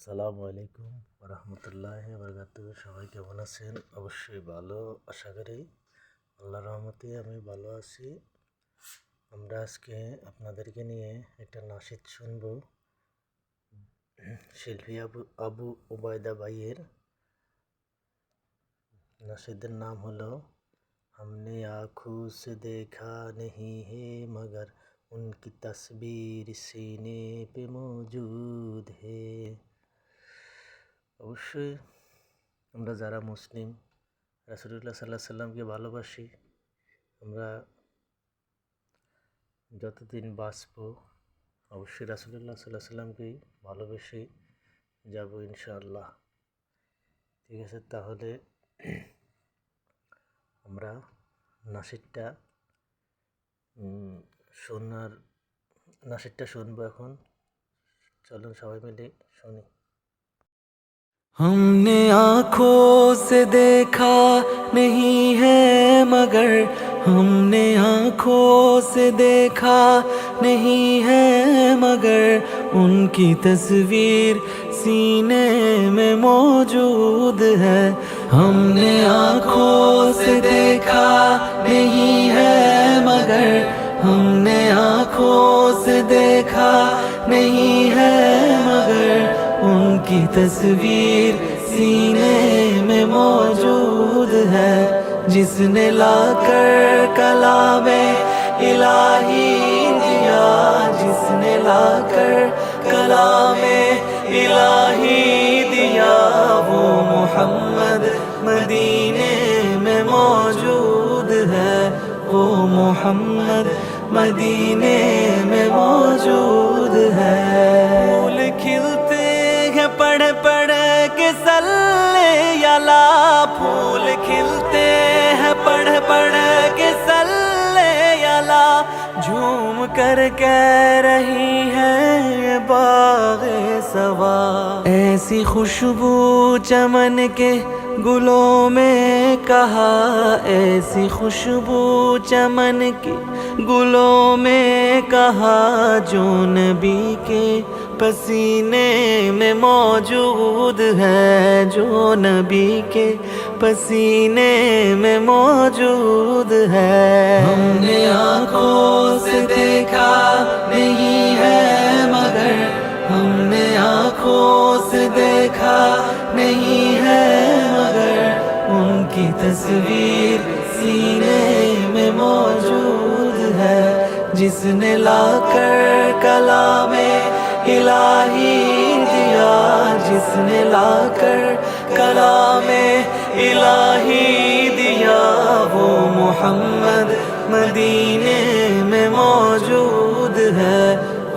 আসসালামু আলাইকুম রহমতুল্লাহি বারাকাতুহু। সবাই কেমন আছেন? অবশ্যই ভালো আশা করি। আল্লাহর রহমতে আমি ভালো আছি। আমরা আজকে আপনাদেরকে নিয়ে একটা নাশিদ শুনব। শিল্পী আবু উবায়দা ভাইয়ের নাশিদের নাম হলো हमने आँखों से देखा नहीं है मगर उनकी तस्वीर सीने पे मौजूद है। অবশ্যই আমরা যারা মুসলিম রাসূলুল্লাহ সাল্লাল্লাহু আলাইহি সাল্লামকে ভালোবাসি, আমরা যতদিন বাঁচব অবশ্যই রাসূলুল্লাহ সাল্লাল্লাহু আলাইহি সাল্লামকেই ভালোবেসে যাব ইনশাআল্লাহ। ঠিক আছে, তাহলে আমরা নাশিদটা শুনবো এখন। চলুন সবাই মিলে শুনি। हमने आँखों से देखा नहीं है मगर हमने आँखों से देखा नहीं है मगर उनकी तस्वीर सीने में मौजूद है। हमने आँखों से देखा नहीं है मगर हमने आँखों से देखा नहीं है मगर उनकी तस्वीर सीने में मौजूद है। जिसने लाकर कलामे इलाही दिया, जिसने लाकर कलामे इलाही दिया, वो मोहम्मद मदीने में मौजूद है। वो मोहम्मद मदीने में मौजूद है। फूल खिलते हैं पढ़ पढ़ के सल्ले अला, फूल खिलते हैं पढ़ पढ़ के सल्ले अला, झूम कर कह रही है बाग़े सवा। ऐसी खुशबू चमन के गुलों में कहा, ऐसी खुशबू चमन के गुलों में कहा, जो नबी के पसीने में मौजूद है, जो नबी के पसीने में मौजूद है। हमने आँखों से देखा नहीं है मगर हमने आँखों से देखा नहीं है मगर उनकी तस्वीर सीने में मौजूद है। जिसने लाकर कलामे इलाही दिया, जिसने लाकर कलामे इलाही दिया, वो मोहम्मद मदीने में मौजूद है।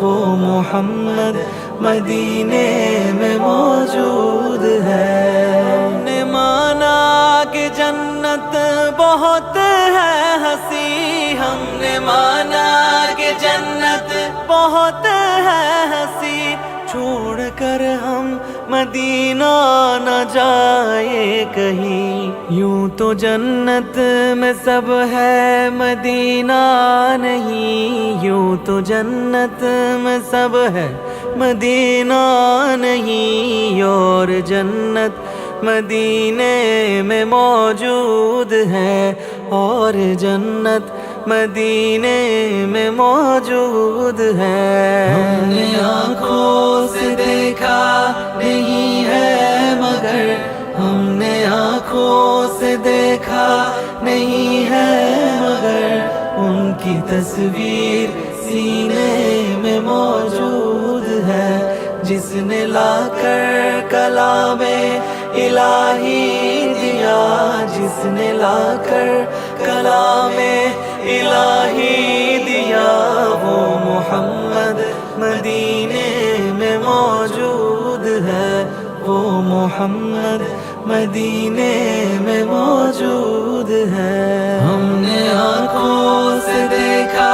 वो मोहम्मद मदीने में मौजूद है। हमने माना कि जन्नत बहुत है हंसी, हमने माना कि जन्नत बहुत है हंसी, छोड़ कर हम मदीना न जाए कहीं। यूं तो जन्नत में सब है मदीना नहीं, यूं तो जन्नत में सब है मदीना नहीं, और जन्नत मदीने में मौजूद है, और जन्नत मदीने में मौजूद है। हमने आँखों से देखा नहीं है मगर हमने आँखों से देखा नहीं है मगर उनकी तस्वीर सीने में मौजूद है। जिसने लाकर कलामे इलाही दिया, जिसने लाकर कलामे इलाही दिया, वो मोहम्मद मदीने में मौजूद है। वो मोहम्मद मदीने में मौजूद है। हमने आँखों से देखा